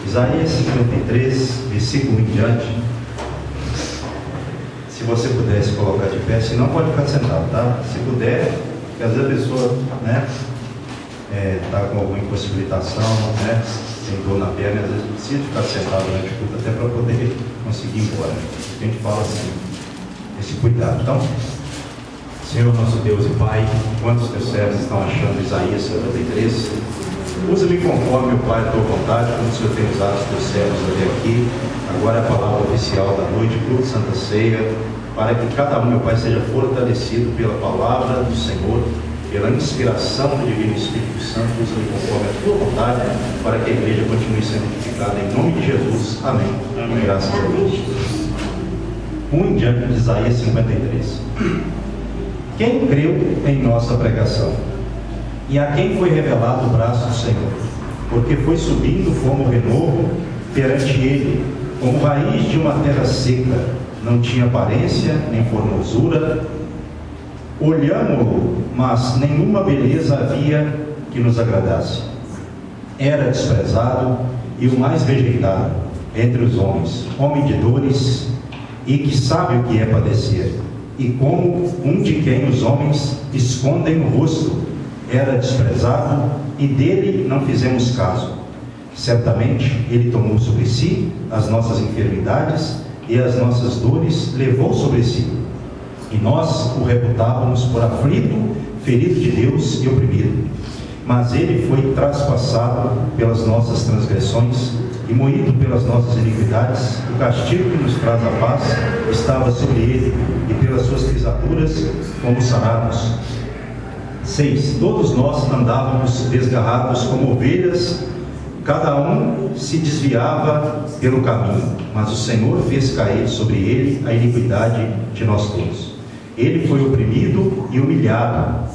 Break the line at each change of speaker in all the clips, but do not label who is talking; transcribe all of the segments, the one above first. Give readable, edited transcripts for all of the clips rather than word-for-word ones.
Isaías 53, versículo 1 em diante. Se você pudesse colocar de pé, se não pode ficar sentado, tá? Se puder, porque às vezes a pessoa, né, está com alguma impossibilitação, né, tem dor na perna, às vezes precisa ficar sentado durante o culto até para poder conseguir ir embora. A gente fala assim, esse cuidado. Então, Senhor nosso Deus e Pai, quantos teus servos estão achando Isaías 53? Usa-me conforme o Pai da tua vontade, como o Senhor tem usado os teus servos até aqui. Agora é a palavra oficial da noite, culto Santa Ceia, para que cada um, meu Pai, seja fortalecido pela palavra do Senhor, pela inspiração do Divino Espírito Santo. Usa-me conforme a tua vontade, para que a igreja continue sendo edificada em nome de Jesus. Amém. Amém. Graças a Deus. 1 em diante de Isaías 53. Quem creu em nossa pregação? E a quem foi revelado o braço do Senhor? Porque foi subindo como renovo perante ele, como raiz de uma terra seca, não tinha aparência nem formosura. Olhámo-lo, mas nenhuma beleza havia que nos agradasse. Era desprezado e o mais rejeitado entre os homens, homem de dores e que sabe o que é padecer. E como um de quem os homens escondem o rosto, era desprezado e dele não fizemos caso. Certamente ele tomou sobre si as nossas enfermidades e as nossas dores levou sobre si. E nós o reputávamos por aflito, ferido de Deus e oprimido. Mas ele foi traspassado pelas nossas transgressões e moído pelas nossas iniquidades. O castigo que nos traz a paz estava sobre ele, e pelas suas pisaduras fomos sarados. 6. Todos nós andávamos desgarrados como ovelhas, cada um se desviava pelo caminho, mas o Senhor fez cair sobre ele a iniquidade de nós todos. Ele foi oprimido e humilhado,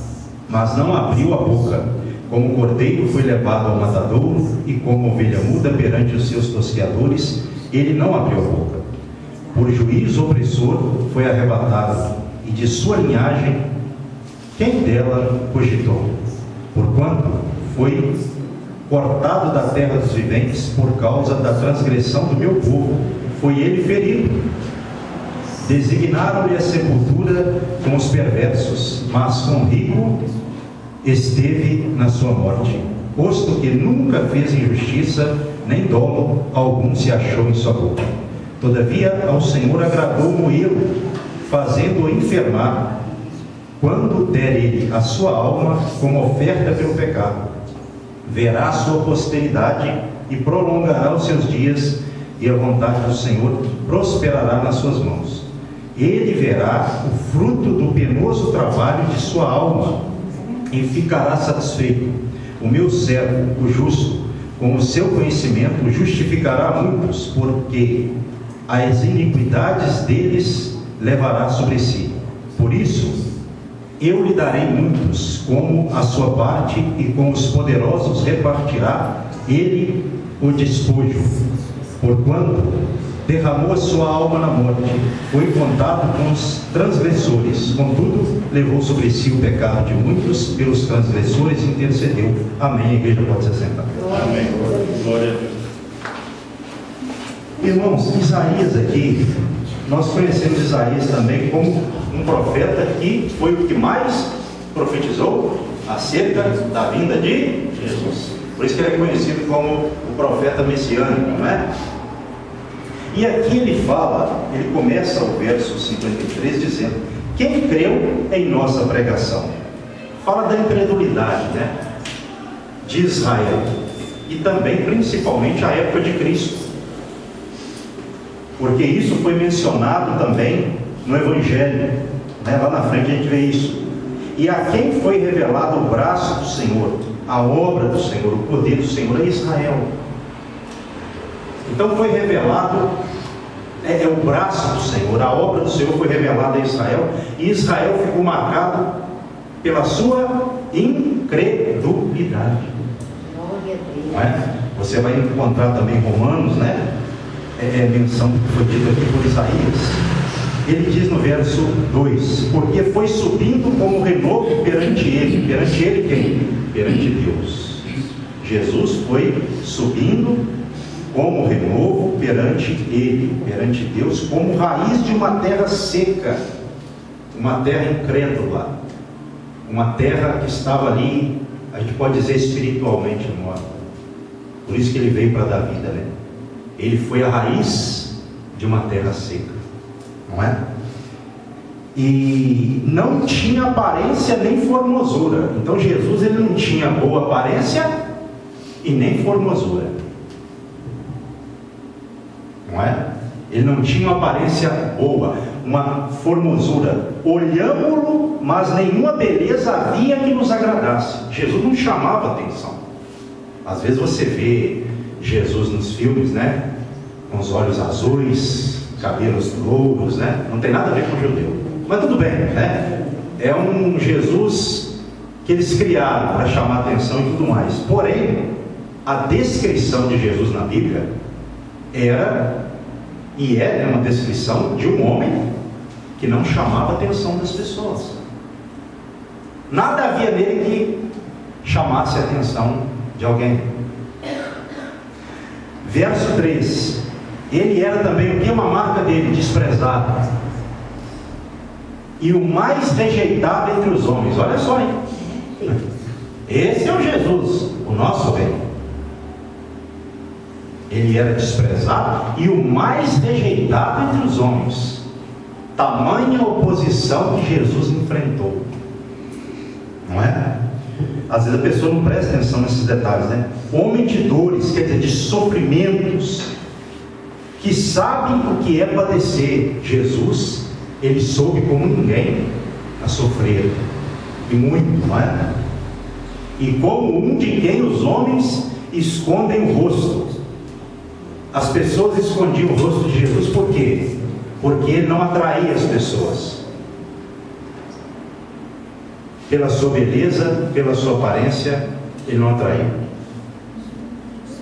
mas não abriu a boca. Como cordeiro foi levado ao matadouro, e como ovelha muda perante os seus tosqueadores, ele não abriu a boca. Por juízo opressor foi arrebatado, e de sua linhagem quem dela cogitou? Porquanto foi cortado da terra dos viventes por causa da transgressão do meu povo, foi ele ferido. Designaram-lhe a sepultura com os perversos, mas com o rico esteve na sua morte, posto que nunca fez injustiça, nem dolo algum se achou em sua boca. Todavia ao Senhor agradou moê-lo, fazendo-o enfermar, quando der ele a sua alma como oferta pelo pecado. Verá a sua posteridade e prolongará os seus dias, e a vontade do Senhor prosperará nas suas mãos. Ele verá o fruto do penoso trabalho de sua alma e ficará satisfeito. O meu servo, o justo, com o seu conhecimento justificará muitos, porque as iniquidades deles levará sobre si. Por isso eu lhe darei muitos como a sua parte, e com os poderosos repartirá ele o despojo. Porquanto derramou a sua alma na morte, foi contado com os transgressores, contudo levou sobre si o pecado de muitos, pelos transgressores intercedeu. Amém. A igreja pode se assentar.
Amém. Glória a Deus.
Irmãos, Isaías aqui, nós conhecemos Isaías também como um profeta que foi o que mais profetizou acerca da vinda de Jesus. Por isso que ele é conhecido como o profeta messiânico, não é? E aqui ele fala, ele começa o verso 53 dizendo: quem creu em nossa pregação? Fala da incredulidade, né, de Israel, e também principalmente a época de Cristo, porque isso foi mencionado também no Evangelho, né? Lá na frente a gente vê isso. E a quem foi revelado o braço do Senhor, a obra do Senhor, o poder do Senhor, é Israel. Então foi revelado, o braço do Senhor, a obra do Senhor foi revelada a Israel, e Israel ficou marcado pela sua incredulidade. Não é? Você vai encontrar também Romanos, né? Menção que foi dito aqui por Isaías. Ele diz no verso 2: porque foi subindo como renovo perante ele. Perante ele quem? Perante Deus. Jesus foi subindo como renovo perante Ele, perante Deus, como raiz de uma terra seca, uma terra incrédula, uma terra que estava ali, a gente pode dizer espiritualmente morta. Por isso que Ele veio para dar vida, né? Ele foi a raiz de uma terra seca, não é? E não tinha aparência nem formosura. Então Jesus, ele não tinha boa aparência e nem formosura, não é? Ele não tinha uma aparência boa, uma formosura. Olhamos-lo, mas nenhuma beleza havia que nos agradasse. Jesus não chamava atenção. Às vezes você vê Jesus nos filmes, né? Com os olhos azuis, cabelos louros, né? Não tem nada a ver com o judeu. Mas tudo bem, né? É um Jesus que eles criaram para chamar atenção e tudo mais. Porém, a descrição de Jesus na Bíblia era e é uma descrição de um homem que não chamava a atenção das pessoas. Nada havia nele que chamasse a atenção de alguém. Verso 3. Ele era também, o que é uma marca dele? Desprezado, e o mais rejeitado entre os homens. Olha só, hein? Esse é o Jesus, o nosso rei. Ele era desprezado e o mais rejeitado entre os homens. Tamanha oposição que Jesus enfrentou, não é? Às vezes a pessoa não presta atenção nesses detalhes, né? Homem de dores, quer dizer, de sofrimentos, que sabe o que é padecer. Jesus, ele soube como ninguém a sofrer, e muito, não é? E como um de quem os homens escondem o rosto. As pessoas escondiam o rosto de Jesus, por quê? Porque ele não atraía as pessoas pela sua beleza, pela sua aparência. Ele não atraía.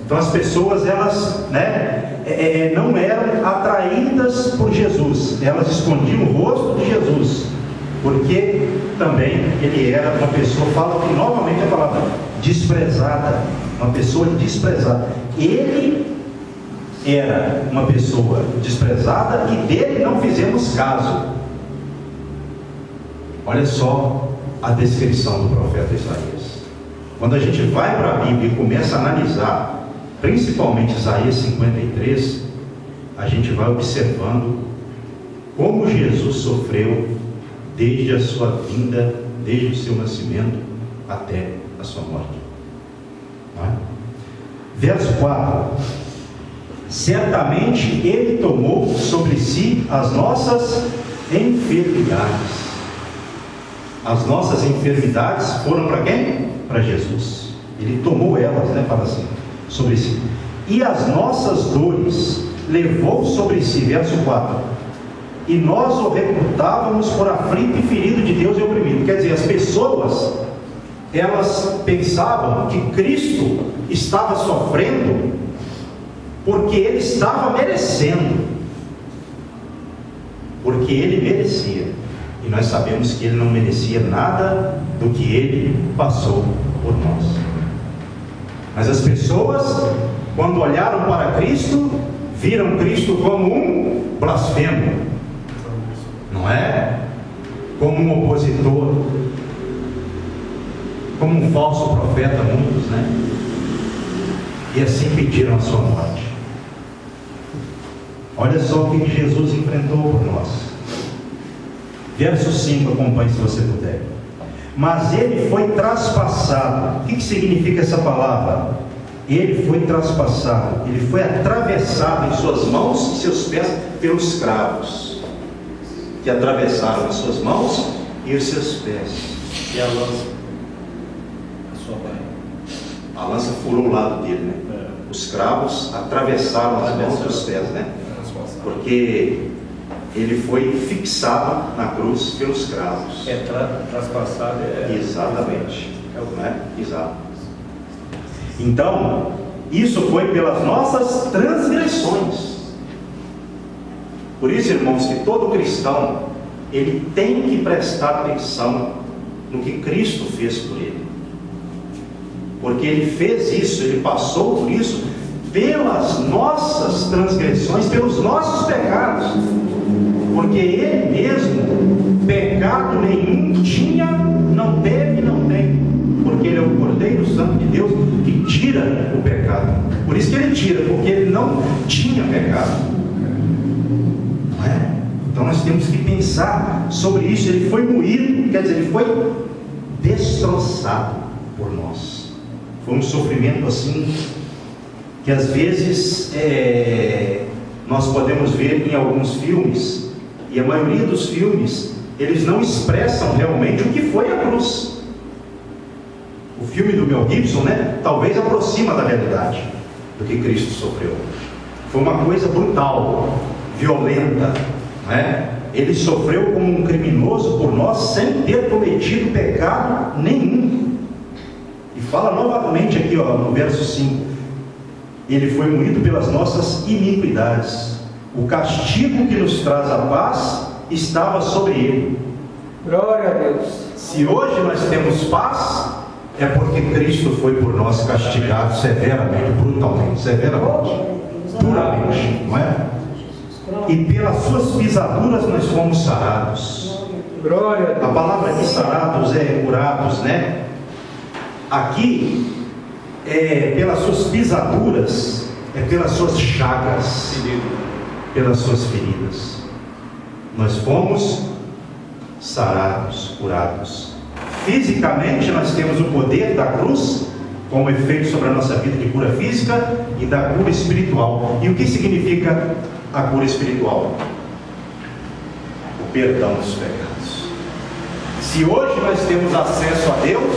Então as pessoas, elas, né, não eram atraídas por Jesus, elas escondiam o rosto de Jesus, porque também ele era uma pessoa, fala que novamente a palavra desprezada, uma pessoa desprezada. Ele era uma pessoa desprezada e dele não fizemos caso. Olha só a descrição do profeta Isaías. Quando a gente vai para a Bíblia e começa a analisar, principalmente Isaías 53, a gente vai observando como Jesus sofreu desde a sua vinda, desde o seu nascimento até a sua morte. Não é? Verso 4. Certamente ele tomou sobre si as nossas enfermidades. As nossas enfermidades foram para quem? Para Jesus. Ele tomou elas, né? Fala assim, sobre si. E as nossas dores levou sobre si. Verso 4. E nós o reputávamos por aflito e ferido de Deus e oprimido. Quer dizer, as pessoas, elas pensavam que Cristo estava sofrendo porque ele estava merecendo, porque ele merecia, e nós sabemos que ele não merecia nada do que ele passou por nós. Mas as pessoas, quando olharam para Cristo, viram Cristo como um blasfemo, não é? Como um opositor, como um falso profeta, muitos, né? E assim pediram a sua morte. Olha só o que Jesus enfrentou por nós. Verso 5, acompanhe se você puder. Mas ele foi traspassado. O que significa essa palavra? Ele foi traspassado, ele foi atravessado em suas mãos e seus pés pelos cravos, que atravessaram as suas mãos e os seus pés.
E a lança? A sua mãe?
A lança furou o lado dele, né? Os cravos atravessaram as mãos e os pés, né? Porque ele foi fixado na cruz pelos cravos.
Traspassado é...
Exatamente. Né? Exato. Então, isso foi pelas nossas transgressões. Por isso, irmãos, que todo cristão, ele tem que prestar atenção no que Cristo fez por ele. Porque ele fez isso, ele passou por isso pelas nossas transgressões, pelos nossos pecados, porque Ele mesmo pecado nenhum tinha, não teve, não tem, porque Ele é o Cordeiro Santo de Deus que tira o pecado. Por isso que Ele tira, porque Ele não tinha pecado, não é? Então nós temos que pensar sobre isso. Ele foi moído, quer dizer, Ele foi destroçado por nós. Foi um sofrimento assim que às vezes nós podemos ver em alguns filmes, e a maioria dos filmes eles não expressam realmente o que foi a cruz. O filme do Mel Gibson, né, talvez aproxima da realidade do que Cristo sofreu. Foi uma coisa brutal, violenta, né? Ele sofreu como um criminoso por nós, sem ter cometido pecado nenhum. E fala novamente aqui, ó, no verso 5: Ele foi moído pelas nossas iniquidades, o castigo que nos traz a paz estava sobre Ele.
Glória a Deus.
Se hoje nós temos paz, é porque Cristo foi por nós castigado severamente, brutalmente, severamente, duramente, não é? E pelas suas pisaduras nós fomos sarados.
Glória a Deus.
A palavra aqui sarados é curados, né? Aqui pelas suas pisaduras, pelas suas chagas, pelas suas feridas, nós fomos sarados, curados. Fisicamente nós temos o poder da cruz como efeito sobre a nossa vida de cura física e da cura espiritual. E o que significa a cura espiritual? O perdão dos pecados. Se hoje nós temos acesso a Deus,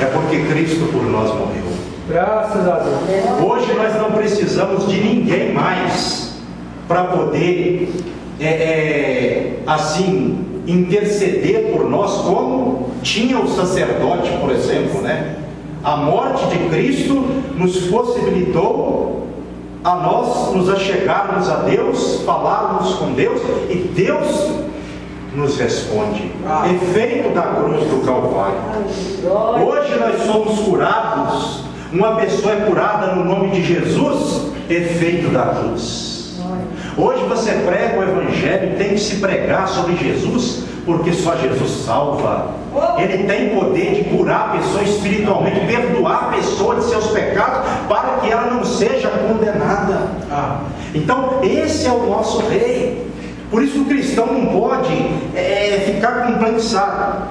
é porque Cristo por nós morreu.
Graças a Deus.
Hoje nós não precisamos de ninguém mais para poder assim interceder por nós, como tinha o sacerdote, por exemplo, né? A morte de Cristo nos possibilitou a nós nos achegarmos a Deus, falarmos com Deus, e Deus nos responde. Efeito da cruz do Calvário. Hoje nós somos curados. Uma pessoa é curada no nome de Jesus, efeito da cruz. Hoje você prega o Evangelho, tem que se pregar sobre Jesus, porque só Jesus salva. Ele tem poder de curar a pessoa espiritualmente, perdoar a pessoa de seus pecados, para que ela não seja condenada. Então esse é o nosso Rei. Por isso o cristão não pode ficar complexado.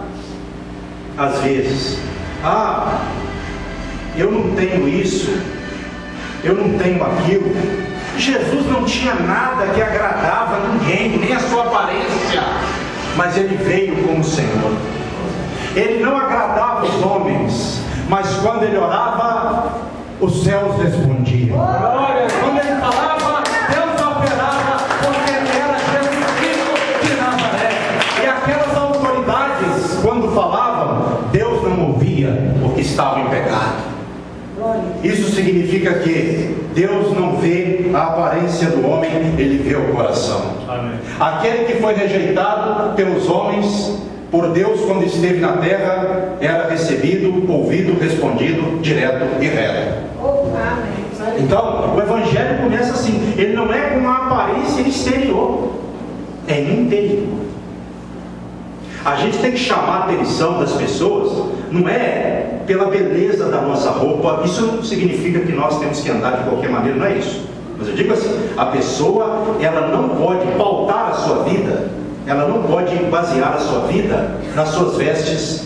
Às vezes, eu não tenho isso, eu não tenho aquilo. Jesus não tinha nada que agradava a ninguém, nem a sua aparência, mas Ele veio como Senhor. Ele não agradava os homens, mas quando Ele orava, os céus respondiam. Quando Ele falava, Deus operava, porque era Jesus Cristo de Nazaré. E aquelas autoridades, quando falavam, Deus não ouvia, porque estavam em pecado. Isso significa que Deus não vê a aparência do homem, Ele vê o coração. Amém. Aquele que foi rejeitado pelos homens, por Deus quando esteve na terra, era recebido, ouvido, respondido, direto e reto. Então, o Evangelho começa assim. Ele não é com uma aparência exterior, é interior. A gente tem que chamar a atenção das pessoas, não é pela beleza da nossa roupa. Isso não significa que nós temos que andar de qualquer maneira, não é isso. Mas eu digo assim, a pessoa, ela não pode pautar a sua vida, ela não pode basear a sua vida nas suas vestes,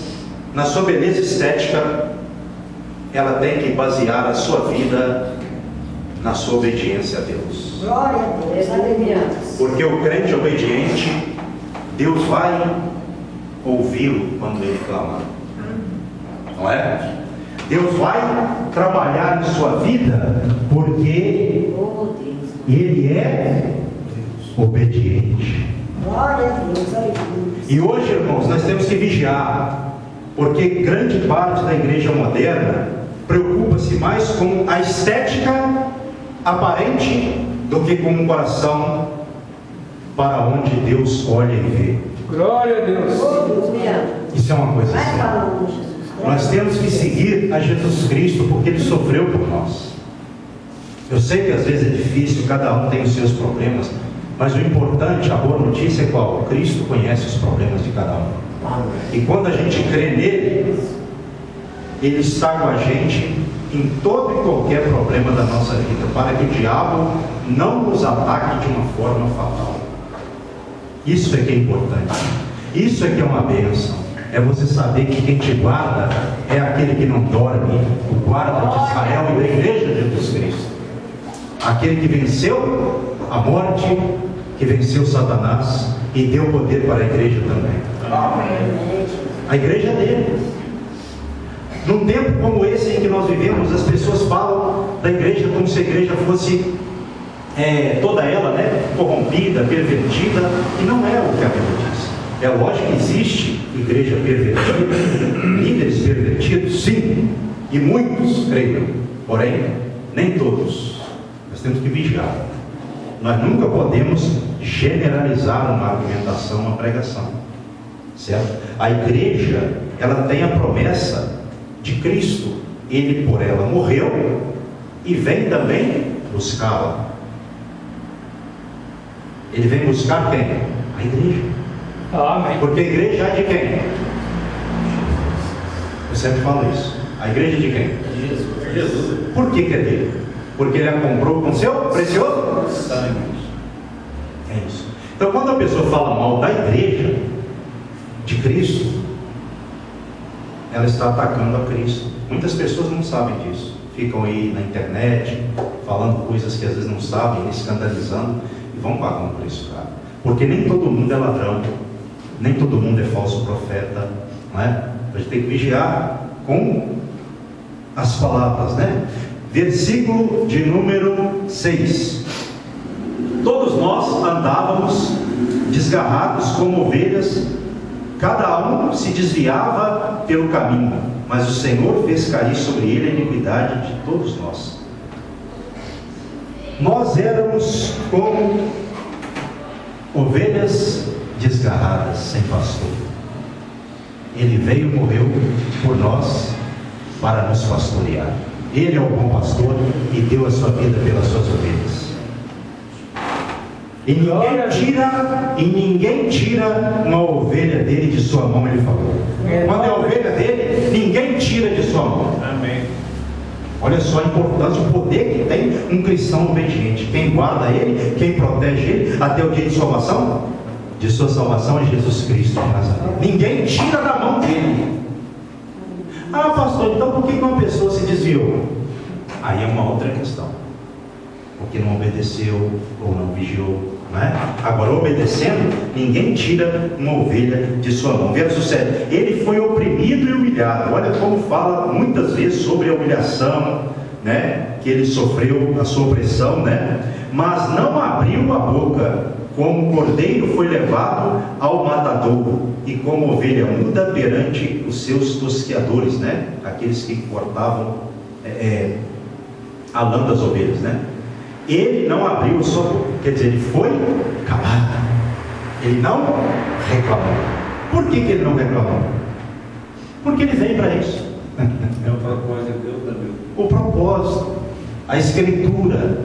na sua beleza estética. Ela tem que basear a sua vida na sua obediência a Deus.
Glória a Deus.
Porque o crente obediente, Deus vai ouvi-lo quando ele clamar, não é? Deus vai trabalhar em sua vida, porque Ele é obediente. E hoje, irmãos, nós temos que vigiar, porque grande parte da igreja moderna preocupa-se mais com a estética aparente do que com o coração para onde Deus olha e vê.
Glória a Deus.
Isso é uma coisa séria. Nós temos que seguir a Jesus Cristo, porque Ele sofreu por nós. Eu sei que às vezes é difícil, cada um tem os seus problemas, mas o importante, a boa notícia é qual? Cristo conhece os problemas de cada um. E quando a gente crê nele, ele está com a gente em todo e qualquer problema da nossa vida, para que o diabo não nos ataque de uma forma fatal. Isso é que é importante. Isso é que é uma bênção. É você saber que quem te guarda é aquele que não dorme, o guarda de Israel e da igreja de Jesus Cristo. Aquele que venceu a morte, que venceu Satanás e deu poder para a igreja também. A igreja é dele. Num tempo como esse em que nós vivemos, as pessoas falam da igreja como se a igreja fosse toda ela, corrompida, pervertida, e não é o que a Bíblia diz. É lógico que existe igreja pervertida, líderes pervertidos, sim, e muitos, creio, porém, nem todos. Nós temos que vigiar. Nós nunca podemos generalizar uma argumentação, uma pregação, certo? A igreja, ela tem a promessa de Cristo. Ele por ela morreu e vem também buscá-la. Ele vem buscar quem? A igreja.
Amém.
Porque a igreja é de quem? Eu sempre falo isso. A igreja é de quem?
Jesus.
Por que é dele? Porque ele a comprou com seu precioso
Sangue.
É isso. Então, quando a pessoa fala mal da igreja de Cristo, ela está atacando a Cristo. Muitas pessoas não sabem disso. Ficam aí na internet falando coisas que às vezes não sabem, escandalizando, e vão pagar um preço caro. Porque nem todo mundo é ladrão, nem todo mundo é falso profeta, não é? A gente tem que vigiar com as palavras, Versículo de número 6. Todos nós andávamos desgarrados como ovelhas, cada um se desviava pelo caminho, mas o Senhor fez cair sobre ele a iniquidade de todos nós. Nós éramos como ovelhas desgarradas, sem pastor. Ele veio e morreu por nós para nos pastorear. Ele é o bom pastor e deu a sua vida pelas suas ovelhas. E ninguém tira uma ovelha dele de sua mão, ele falou. Quando é a ovelha dele, ninguém tira de sua mão.
Amém.
Olha só a importância, o poder que tem um cristão obediente. Quem guarda ele, quem protege ele até o dia de salvação, de sua salvação é Jesus Cristo de Nazaré. Ninguém tira da mão dele. Ah, pastor, então por que uma pessoa se desviou? Aí é uma outra questão. Porque não obedeceu ou não vigiou, Agora, obedecendo, ninguém tira uma ovelha de sua mão. Verso 7. Ele foi oprimido e humilhado. Olha como fala muitas vezes sobre a humilhação, que ele sofreu, a sua opressão, Mas não abriu a boca. Como cordeiro foi levado ao matadouro, e como ovelha muda perante os seus tosqueadores, aqueles que cortavam a lã das ovelhas, Ele não abriu a sua boca, quer dizer, ele foi calado, ele não reclamou. Por que ele não reclamou? Porque ele veio para isso.
É o propósito de Deus, Deus.
O propósito, a escritura,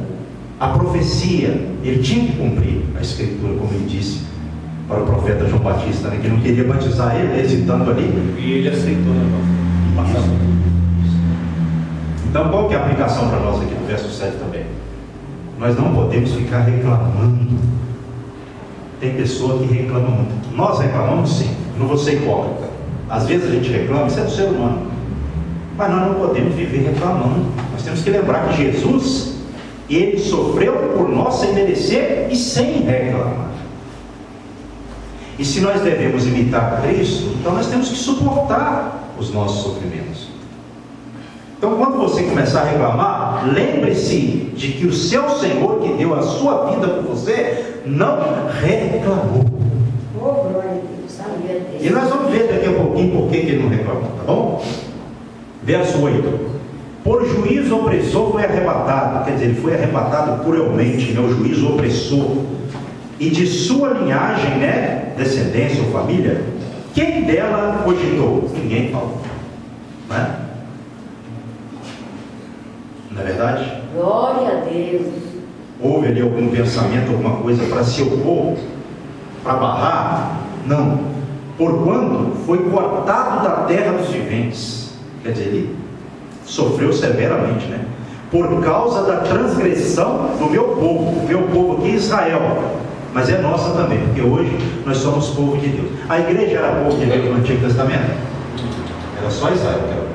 a profecia, ele tinha que cumprir a escritura, como ele disse para o profeta João Batista, que não queria batizar ele, hesitando ali.
E ele aceitou,
Então, qual que é a aplicação para nós aqui no verso 7 também? Nós não podemos ficar reclamando. Tem pessoa que reclama muito. Nós reclamamos sim, não vou ser hipócrita. Às vezes a gente reclama, isso é do ser humano. Mas nós não podemos viver reclamando. Nós temos que lembrar que Jesus, ele sofreu por nós sem merecer e sem reclamar. E se nós devemos imitar Cristo, então nós temos que suportar os nossos sofrimentos. Então, quando você começar a reclamar, lembre-se de que o seu Senhor, que deu a sua vida por você, não reclamou.
Oh, glória a Deus, sabia Deus.
E nós vamos ver daqui a pouquinho por que ele não reclamou, tá bom? Verso 8. Por juízo opressor foi arrebatado, quer dizer, ele foi arrebatado cruelmente, o juízo opressor. E de sua linhagem, descendência ou família, quem dela cogitou? Ninguém falou, Não é verdade?
Glória a Deus.
Houve ali algum pensamento, alguma coisa para se opor, para barrar? Não. Porquanto foi cortado da terra dos viventes. Quer dizer, ele sofreu severamente, né? Por causa da transgressão do meu povo aqui, Israel. Mas é nossa também, porque hoje nós somos povo de Deus. A igreja era povo de Deus no Antigo Testamento? Era só Israel que era povo.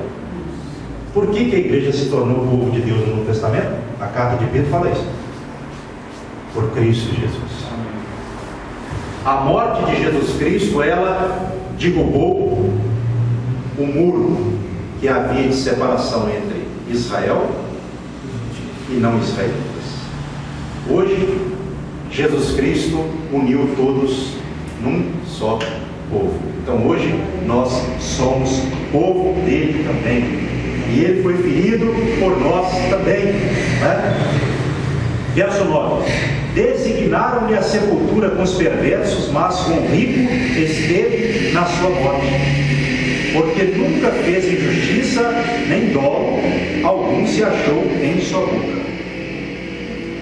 Por que a igreja se tornou povo de Deus no Novo Testamento? A carta de Pedro fala isso. Por Cristo Jesus. A morte de Jesus Cristo, ela derrubou o muro que havia de separação entre Israel e não israelitas. Hoje, Jesus Cristo uniu todos num só povo. Então hoje nós somos povo dele também. E ele foi ferido por nós também, né? Verso 9: designaram-lhe a sepultura com os perversos, mas com o rico esteve na sua morte, porque nunca fez injustiça, nem dolo algum se achou em sua boca.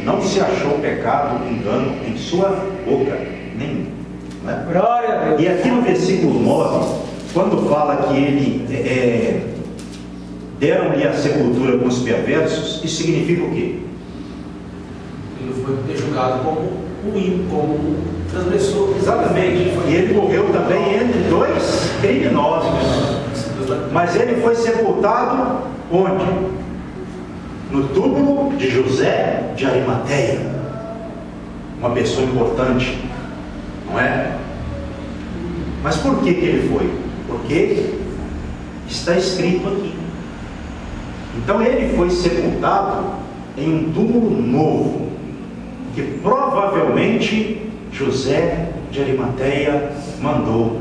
Não se achou pecado, engano em sua boca nenhum, né?
Glória a Deus.
E aqui no versículo 9, quando fala que ele deram-lhe a sepultura com os perversos, isso significa o quê?
Ele foi julgado como ruim, como transgressor.
Exatamente. E ele morreu também entre dois criminosos. Mas ele foi sepultado onde? No túmulo de José de Arimateia. Uma pessoa importante, não é? Mas por que ele foi? Porque está escrito aqui. Então ele foi sepultado em um túmulo novo, que provavelmente José de Arimateia mandou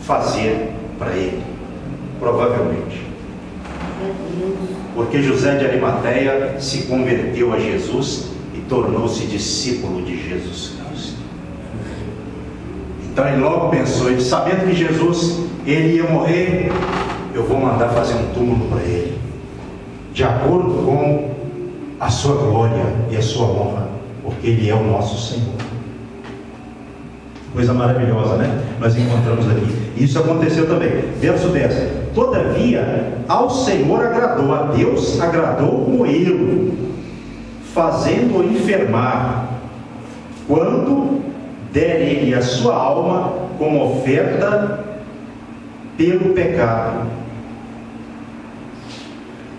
fazer para ele. Provavelmente. Porque José de Arimateia se converteu a Jesus e tornou-se discípulo de Jesus Cristo. Então ele logo pensou, ele sabendo que Jesus ele ia morrer, eu vou mandar fazer um túmulo para ele, de acordo com a sua glória e a sua honra, porque ele é o nosso Senhor. Coisa maravilhosa, né? Nós encontramos aqui. Isso aconteceu também. Verso 10: todavia ao Senhor agradou, a Deus agradou moê-lo, fazendo-o enfermar, quando der ele a sua alma como oferta pelo pecado.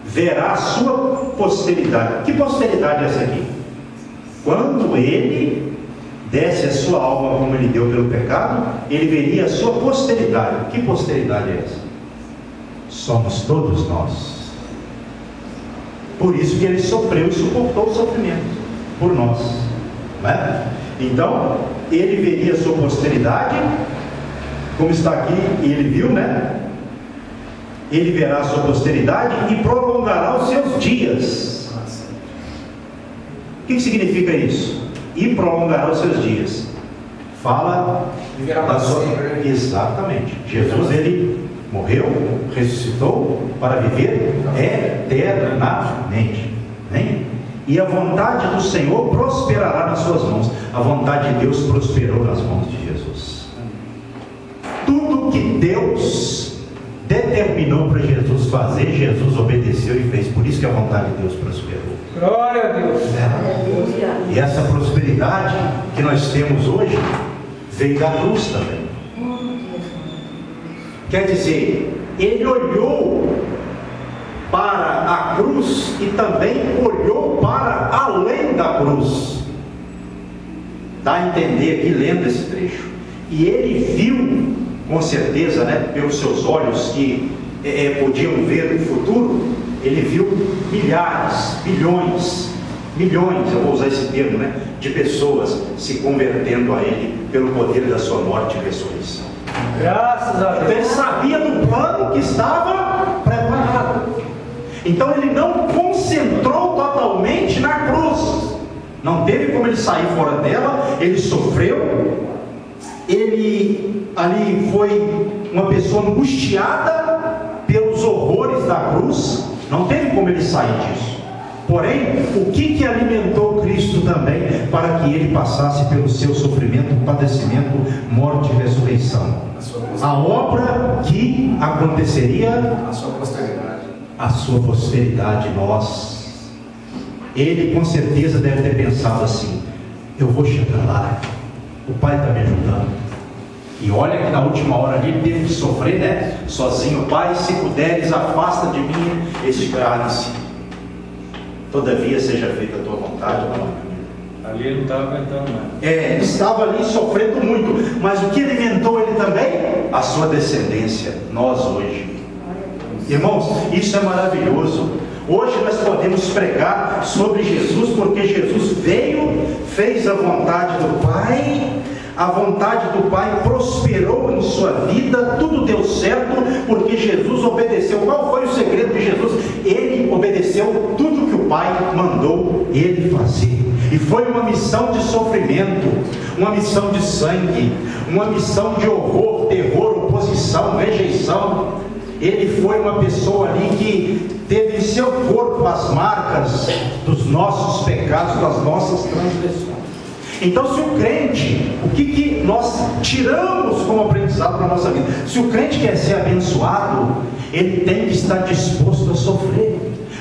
Verá a sua posteridade. Que posteridade é essa aqui? Quando ele desse a sua alma como ele deu pelo pecado, ele veria a sua posteridade. Que posteridade é essa? Somos todos nós. Por isso que ele sofreu e suportou o sofrimento por nós, não é? Então ele veria a sua posteridade, como está aqui, e ele viu, né? Ele verá a sua posteridade e prolongará os seus dias. O que significa isso? E prolongará os seus dias. Fala da sua... Exatamente. Jesus, ele morreu, ressuscitou para viver eternamente, né? E a vontade do Senhor prosperará nas suas mãos. A vontade de Deus prosperou nas mãos de Jesus. Tudo que Deus determinou para Jesus fazer, Jesus obedeceu e fez. Por isso que a vontade de Deus prosperou.
Glória a Deus.
E essa prosperidade que nós temos hoje veio da cruz também. Quer dizer, ele olhou para a cruz e também olhou para além da cruz. Dá a entender aqui lendo esse trecho. E ele viu, com certeza, né, pelos seus olhos que podiam ver o futuro, ele viu milhares, bilhões, eu vou usar esse termo, né, de pessoas se convertendo a ele pelo poder da sua morte e ressurreição.
Graças a
Então
Deus.
ele sabia do plano que estava preparado. Então ele não concentrou totalmente na cruz. Não teve como ele sair fora dela. Ele sofreu. Ele ali foi uma pessoa angustiada pelos horrores da cruz. Não teve como ele sair disso. Porém, o que alimentou Cristo também para que ele passasse pelo seu sofrimento, padecimento, morte e ressurreição? A obra que aconteceria
A sua posteridade.
à sua posteridade, nós. Ele com certeza deve ter pensado assim: eu vou chegar lá, o Pai está me ajudando. E olha que na última hora ali ele teve que sofrer, né? Sozinho. Pai, se puderes, afasta de mim este cálice. Todavia seja feita a tua vontade, não.
Ali ele não estava aguentando mais.
Ele estava ali sofrendo muito, mas o que alimentou ele também? A sua descendência, nós hoje. Irmãos, isso é maravilhoso. Hoje nós podemos pregar sobre Jesus, porque Jesus veio, fez a vontade do Pai. A vontade do Pai prosperou em sua vida, tudo deu certo, porque Jesus obedeceu. Qual foi o segredo de Jesus? Ele obedeceu tudo que o Pai mandou ele fazer. E foi uma missão de sofrimento, uma missão de sangue, uma missão de horror, terror, oposição, rejeição. Ele foi uma pessoa ali que teve em seu corpo as marcas dos nossos pecados, das nossas transgressões. Então, se o crente, o que nós tiramos como aprendizado para a nossa vida? Se o crente quer ser abençoado, ele tem que estar disposto a sofrer.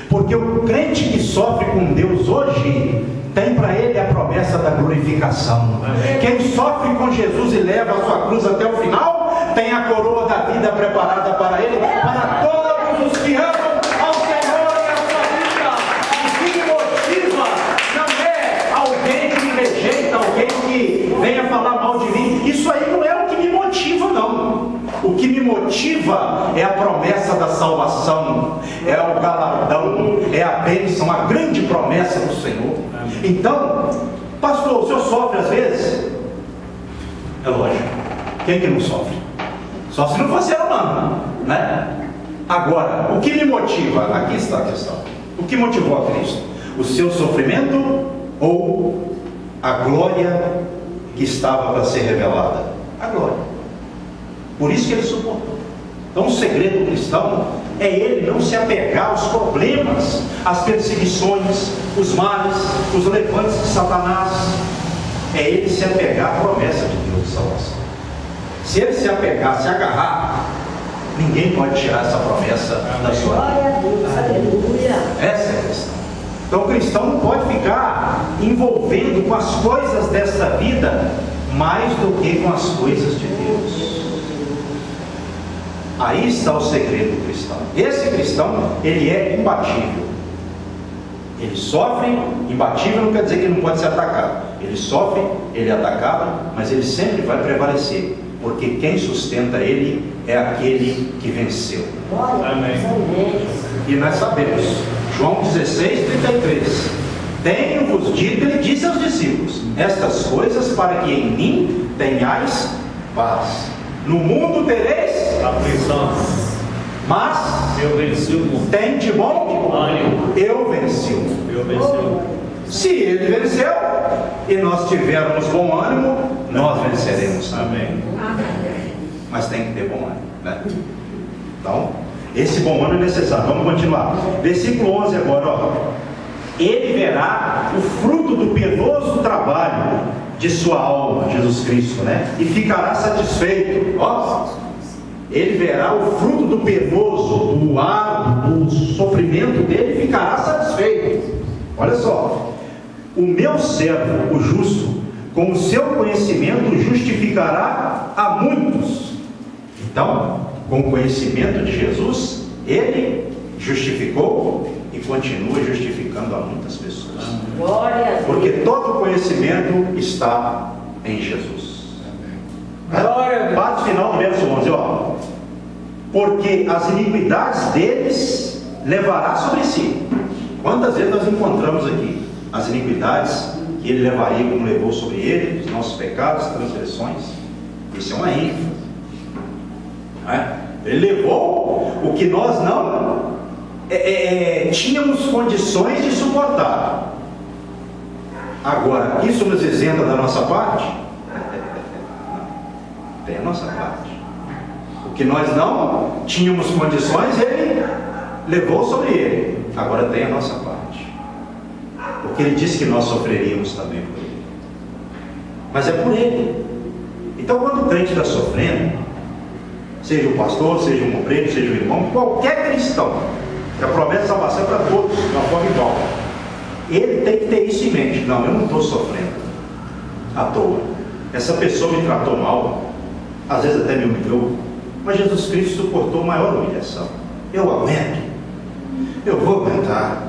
Porque o crente que sofre com Deus hoje, tem para ele a promessa da glorificação. Quem sofre com Jesus e leva a sua cruz até o final, tem a coroa da vida preparada para ele, para todos os que amam ao Senhor e a sua vida. O que me motiva não é alguém que me rejeita, alguém que venha falar mal de mim. Isso aí não é o que me motiva, não. O que me motiva é a promessa da salvação, é o galardão, é a bênção, a grande promessa do Senhor. Então, pastor, o senhor sofre às vezes? É lógico. Quem que não sofre? Só se não for ser humano, né? Agora, o que me motiva? Aqui está a questão. O que motivou a Cristo? O seu sofrimento ou a glória que estava para ser revelada? A glória. Por isso que ele suportou. Então o segredo cristão é ele não se apegar aos problemas, às perseguições, os males, os levantes de Satanás. É ele se apegar à promessa de Deus de salvação. Se ele se apegar, se agarrar, ninguém pode tirar essa promessa da sua vida.
Glória a Deus, aleluia.
Essa é a questão. Então o cristão não pode ficar envolvendo com as coisas desta vida mais do que com as coisas de Deus. Aí está o segredo do cristão. Esse cristão, ele é imbatível. Ele sofre, imbatível não quer dizer que ele não pode ser atacado. Ele sofre, ele é atacado, mas ele sempre vai prevalecer, porque quem sustenta ele é aquele que venceu.
Glória a Deus, amém.
E nós sabemos, João 16:33, tenho-vos dito, ele disse aos discípulos, estas coisas para que em mim tenhais paz. No mundo tereis
Aflição.
mas
Eu venci o mundo.
tem de bom
Ânimo.
eu venci o mundo.
Eu venci o mundo.
Se ele venceu e nós tivermos bom ânimo, nós venceremos.
Amém.
Mas tem que ter bom ânimo, né? Então, esse bom ânimo é necessário. Vamos continuar. Versículo 11 agora, ó. Ele verá o fruto do penoso trabalho de sua alma, Jesus Cristo, né? E ficará satisfeito. Ó, ele verá o fruto do penoso, do árduo, do sofrimento dele, e ficará satisfeito. Olha só, o meu servo, o justo, com o seu conhecimento justificará a muitos. Então, com o conhecimento de Jesus, ele justificou e continua justificando a muitas pessoas.
Glória a Deus.
Porque todo conhecimento está em Jesus.
Glória a Deus.
Parte final do verso 11, ó. Porque as iniquidades deles levará sobre si. Quantas vezes nós encontramos aqui as iniquidades que ele levaria, como levou sobre ele, os nossos pecados, transgressões? Isso é uma ênfase. Ele levou o que nós não tínhamos condições de suportar. Agora, isso nos isenta da nossa parte? Tem a nossa parte. O que nós não tínhamos condições, ele levou sobre ele. Agora tem a nossa parte. porque Ele disse que nós sofreríamos também por Ele. Mas é por Ele. Então, quando o crente está sofrendo, seja o pastor, seja um obreiro, seja o irmão, qualquer cristão, que a promessa de salvação é para todos, de uma forma igual, ele tem que ter isso em mente. Não, eu não estou sofrendo à toa. Essa pessoa me tratou mal, às vezes até me humilhou, mas Jesus Cristo suportou maior humilhação. Eu aguento, eu vou aguentar.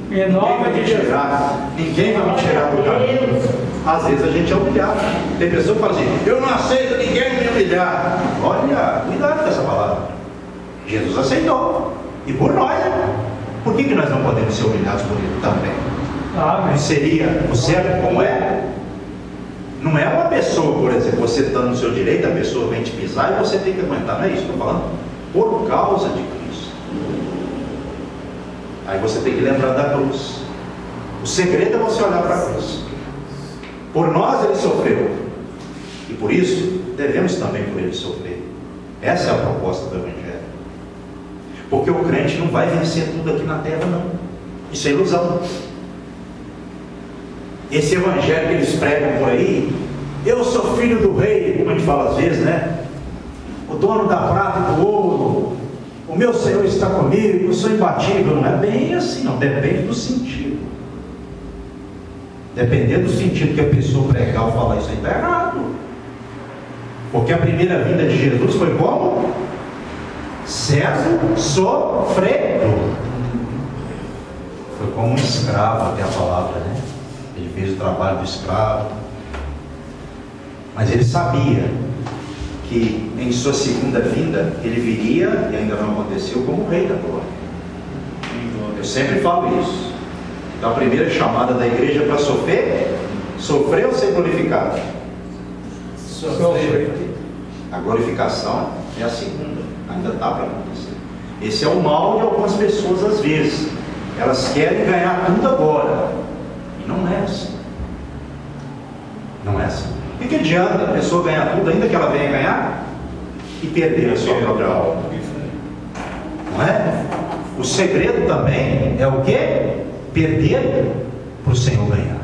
Ninguém vai me tirar do caminho. Às vezes a gente é humilhado. Tem pessoa que fala assim: eu não aceito ninguém me humilhar. Olha, cuidado com essa palavra. Jesus aceitou, e por nós. Por que nós não podemos ser humilhados por Ele também? Seria o certo como é? Não é uma pessoa, por exemplo, você está no seu direito, a pessoa vem te pisar e você tem que aguentar. Não é isso que eu estou falando? Por causa de Cristo. Aí você tem que lembrar da cruz. O segredo é você olhar para a cruz. Por nós Ele sofreu, e por isso devemos também por Ele sofrer. Essa é a proposta do Evangelho. Porque o crente não vai vencer tudo aqui na terra, não. Isso é ilusão. Esse Evangelho que eles pregam por aí: eu sou filho do rei, como a gente fala às vezes, né? O dono da prata e do ouro, o meu Senhor está comigo, eu sou imbatível. Não é bem assim, não. Depende do sentido. Dependendo do sentido que a pessoa pregar ou falar, isso aí está errado. Porque a primeira vinda de Jesus foi como? Servo sofredor. Foi como um escravo, até a palavra, né? Ele fez o trabalho do escravo. Mas ele sabia que em sua segunda vinda ele viria, e ainda não aconteceu, como rei da glória. Eu sempre falo isso. Então a primeira chamada da igreja para sofrer ou ser glorificado? Sofrer. A glorificação é a segunda, ainda está para acontecer. Esse é o mal de algumas pessoas às vezes. Elas querem ganhar tudo agora, e não é assim. Não é assim. O que adianta a pessoa ganhar tudo, ainda que ela venha ganhar, e perder a sua própria alma? Não é? O segredo também é o quê? Perder para o Senhor ganhar.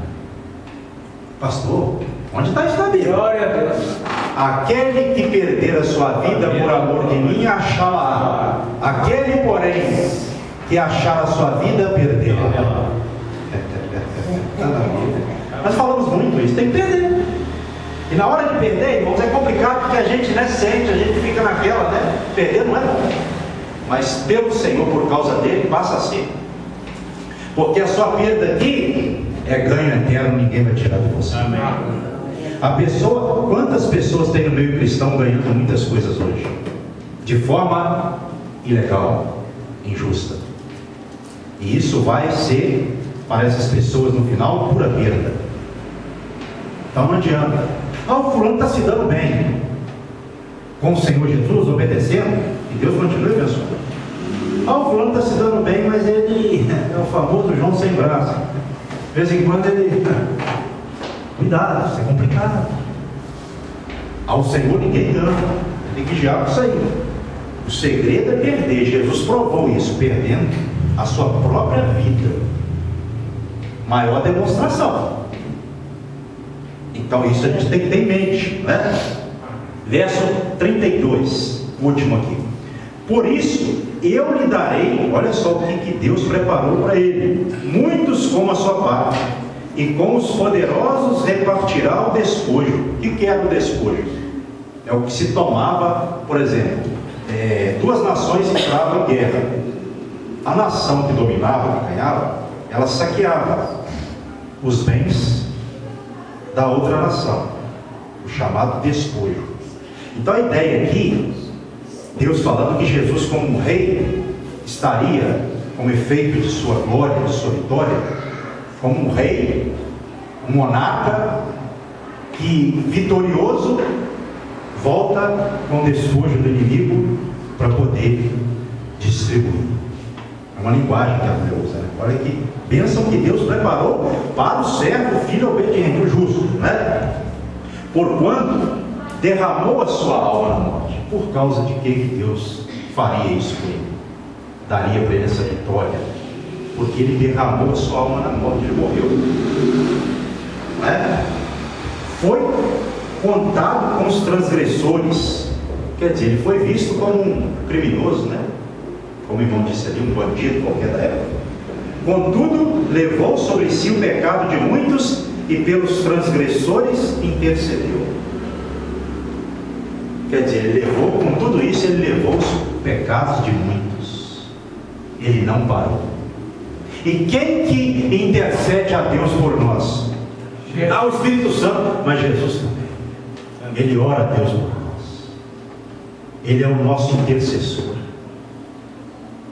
Pastor, onde está isso na Bíblia?
Glória a Deus.
Aquele que perder a sua vida por amor de mim, achá-la. Aquele, porém, que achar a sua vida, perdê-la. Nós falamos muito isso, tem que perder. E na hora de perder, irmãos, é complicado porque a gente sente, a gente fica naquela, né? Perder não é bom. Mas pelo Senhor, por causa dele, passa a ser. Porque a sua perda aqui é ganho eterno, ninguém vai tirar de você.
Amém.
A pessoa, quantas pessoas tem no meio cristão ganhando muitas coisas hoje? De forma ilegal, injusta. E isso vai ser, para essas pessoas no final, pura perda. Então não adianta. O fulano está se dando bem com o Senhor Jesus, obedecendo, e Deus continua abençoando. O fulano está se dando bem, mas ele é o famoso João sem braço. De vez em quando ele... Cuidado, isso é complicado. Ao Senhor ninguém ama, tem que vigiar com isso aí. O segredo é perder. Jesus provou isso, perdendo a sua própria vida. Maior demonstração. Então isso a gente tem que ter em mente, né? Verso 32, último aqui. Por isso eu lhe darei, olha só o que Deus preparou para ele: muitos como a sua parte, e com os poderosos repartirá o despojo. O que era o despojo? É o que se tomava, por exemplo, duas nações entravam em guerra. A nação que dominava, que ganhava, ela saqueava os bens da outra nação, o chamado despojo. Então a ideia aqui, Deus falando que Jesus como rei estaria, como efeito de sua glória, de sua vitória, como um rei, um monarca que vitorioso volta com o despojo do inimigo para poder distribuir. É uma linguagem que a Bíblia usa, né? Olha que bênção que Deus preparou para o servo, o filho obediente, o justo, né? Porquanto derramou a sua alma na morte. Por causa de que Deus faria isso com ele? Daria para ele essa vitória porque ele derramou a sua alma na morte, ele morreu. Não é? Foi contado com os transgressores, quer dizer, ele foi visto como um criminoso, né? Como o irmão disse ali, um bandido qualquer da época. Contudo, levou sobre si o pecado de muitos e pelos transgressores intercedeu. Quer dizer, ele levou, com tudo isso, ele levou os pecados de muitos. Ele não parou. E quem que intercede a Deus por nós? O Espírito Santo, mas Jesus também. Ele ora a Deus por nós. Ele é o nosso intercessor.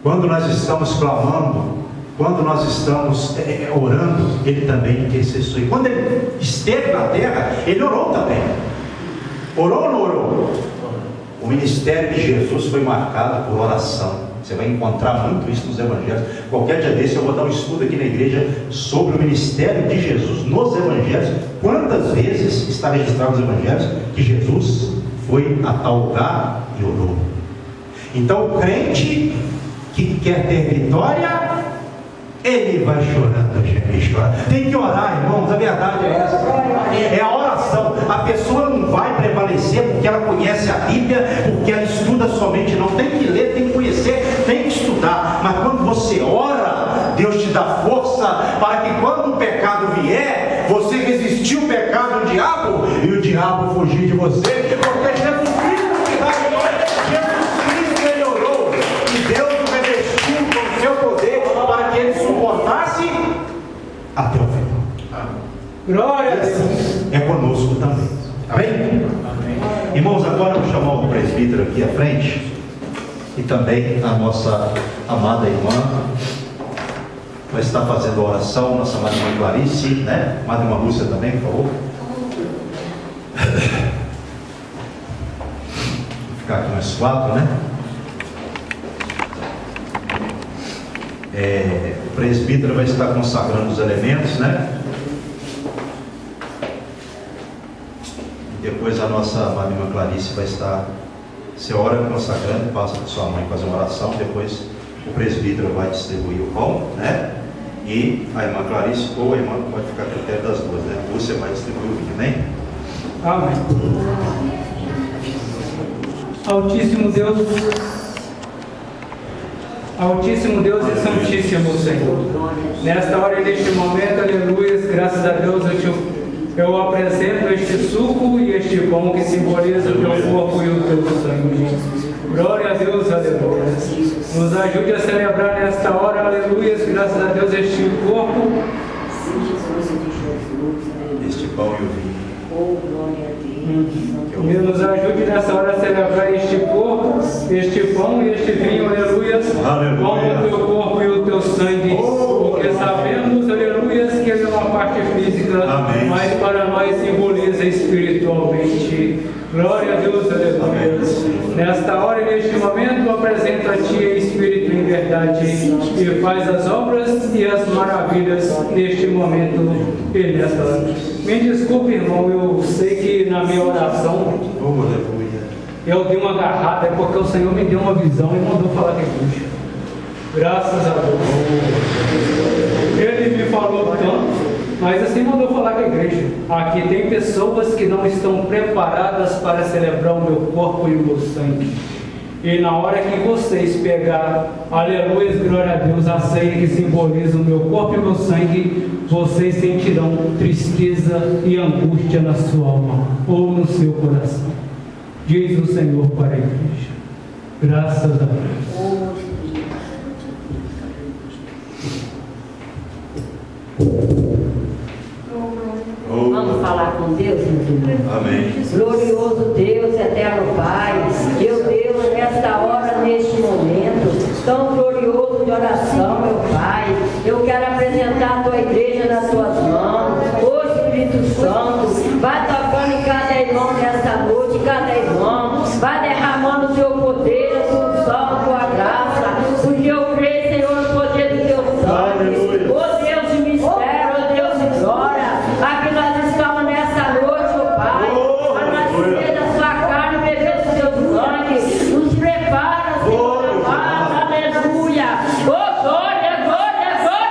Quando nós estamos clamando, quando nós estamos orando, ele também intercessor. E quando ele esteve na terra, ele orou também. Orou ou não orou? O ministério de Jesus foi marcado por oração. Você vai encontrar muito isso nos evangelhos. Qualquer dia desse eu vou dar um estudo aqui na igreja sobre o ministério de Jesus nos evangelhos. Quantas vezes está registrado nos evangelhos que Jesus foi a tal lugar e orou? Então o crente que quer ter vitória, ele vai chorando, gente, chora. Tem que orar, irmãos, a verdade é essa. É a oração. A pessoa não vai prevalecer porque ela conhece a Bíblia, porque ela estuda somente, não. Tem que ler, tem que conhecer, tem que estudar. Mas quando você ora, Deus te dá força para que quando o pecado vier, você resistir o pecado do diabo e o diabo fugir de você, porque Jesus Cristo te dá vitória. Jesus Cristo, ele orou e Deus o revestiu com o seu poder para que ele suportasse até o final.
Glória a Deus.
É conosco também. Amém? Amém? Irmãos, agora eu vou chamar o presbítero aqui à frente e também a nossa amada irmã vai estar fazendo a oração, nossa amada irmã Clarice, né? Amada irmã Lúcia também, por favor. Vou ficar aqui nós quatro, né? O presbítero vai estar consagrando os elementos, né? E depois a nossa amada irmã Clarice vai estar, você ora consagrando, passa para sua mãe fazer uma oração, depois o presbítero vai distribuir o pão, né? E a irmã Clarice ou a irmã pode ficar a critério das duas, né? Você vai distribuir o vinho, amém?
Amém. Altíssimo Deus e Santíssimo Senhor, nesta hora e neste momento, aleluia, graças a Deus eu apresento este suco e este pão que simboliza o teu corpo e o teu sangue. Glória a Deus, aleluia. Nos ajude a celebrar nesta hora, aleluia, graças a Deus, este corpo,
este pão e o vinho.
Oh, glória a Deus.
E nos ajude nessa hora a celebrar este corpo, este pão e este vinho, aleluia, como o teu corpo e o teu sangue, porque sabemos, aleluia, que ele é uma parte física,
amém,
mas para nós simboliza espiritualmente. Glória a Deus, aleluia. Nesta hora e neste momento apresento a Ti Espírito em verdade e faz as obras e as maravilhas neste momento e nesta hora. Me desculpe, irmão, eu sei que na minha oração eu dei uma agarrada, é porque o Senhor me deu uma visão e mandou falar com a igreja. Graças a Deus. Ele me falou tanto, mas assim mandou falar com a igreja. Aqui tem pessoas que não estão preparadas para celebrar o meu corpo e o meu sangue. E na hora que vocês pegar, aleluia, glória a Deus, a ceia que simboliza o meu corpo e o meu sangue, vocês sentirão tristeza e angústia na sua alma ou no seu coração. Diz o Senhor para a igreja. Graças a Deus.
Vamos falar com Deus, então.
Amém.
Glorioso Deus, eterno Pai, meu Deus, nesta hora, neste momento, tão glorioso de oração, meu Pai, eu quero apresentar a tua igreja nas tuas mãos. Ô Espírito Santo, vai tocando em cada irmão nesta noite, cada irmão, vai derramando o teu poder, a tua unção, a tua graça, porque eu creio, Senhor, no poder do teu sangue. Ô Deus de mistério, ô Deus de glória, aqui nós estamos nessa noite, ó Pai, para nós comer da sua carne, beber do seu sangue, nos prepara, Senhor amado, aleluia, oh glória, glória, glória.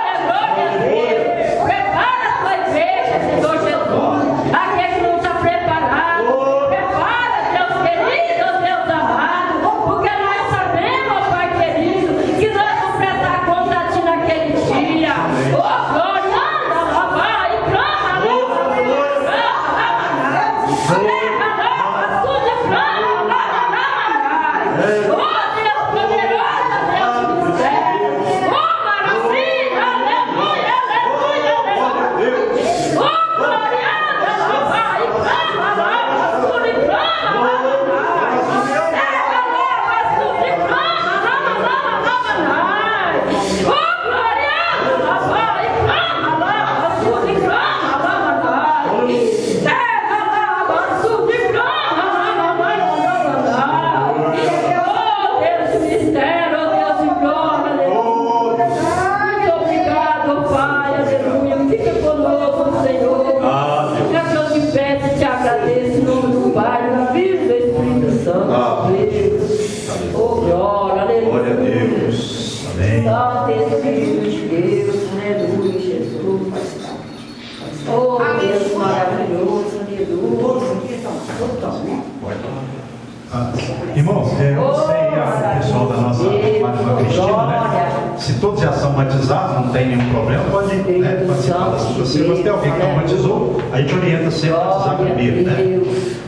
Irmãos, eu não sei o pessoal da nossa Madre Cristina, né? Se todos já são batizados, não tem nenhum problema, pode, né, participar da sua ceia. Mas tem alguém que não batizou, a gente orienta sempre a batizar primeiro, né?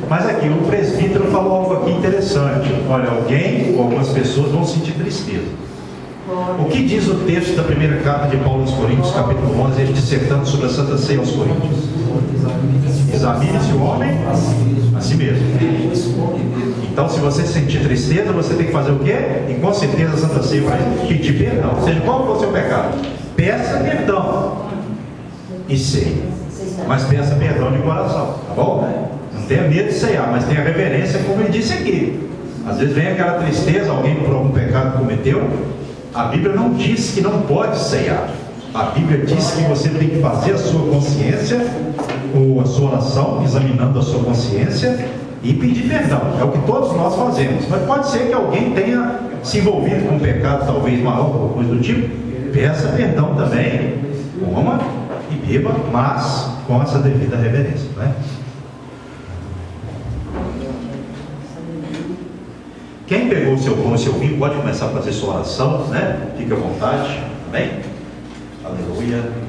Mas aqui, o presbítero falou algo aqui interessante. Olha, alguém ou algumas pessoas vão sentir tristeza. O que diz o texto da primeira carta de Paulo aos Coríntios, capítulo 11, ele dissertando sobre a Santa Ceia aos Coríntios? Examine-se o homem a si mesmo. Então, se você sentir tristeza, você tem que fazer o quê? E com certeza a Santa Ceia vai pedir perdão. Ou seja, qual foi o seu pecado? Peça perdão e ceia. Mas peça perdão de coração, tá bom? Não tenha medo de ceiar, mas tenha reverência, como ele disse aqui. Às vezes vem aquela tristeza, alguém por algum pecado cometeu. A Bíblia não diz que não pode ceiar. A Bíblia diz que você tem que fazer a sua consciência, ou a sua oração, examinando a sua consciência, e pedir perdão. É o que todos nós fazemos. Mas pode ser que alguém tenha se envolvido com um pecado talvez maior, ou coisa do tipo. Peça perdão também, coma e beba, mas com essa devida reverência, né? Quem pegou o seu pão e seu vinho pode começar a fazer sua oração, né? Fique à vontade, amém? Aleluia.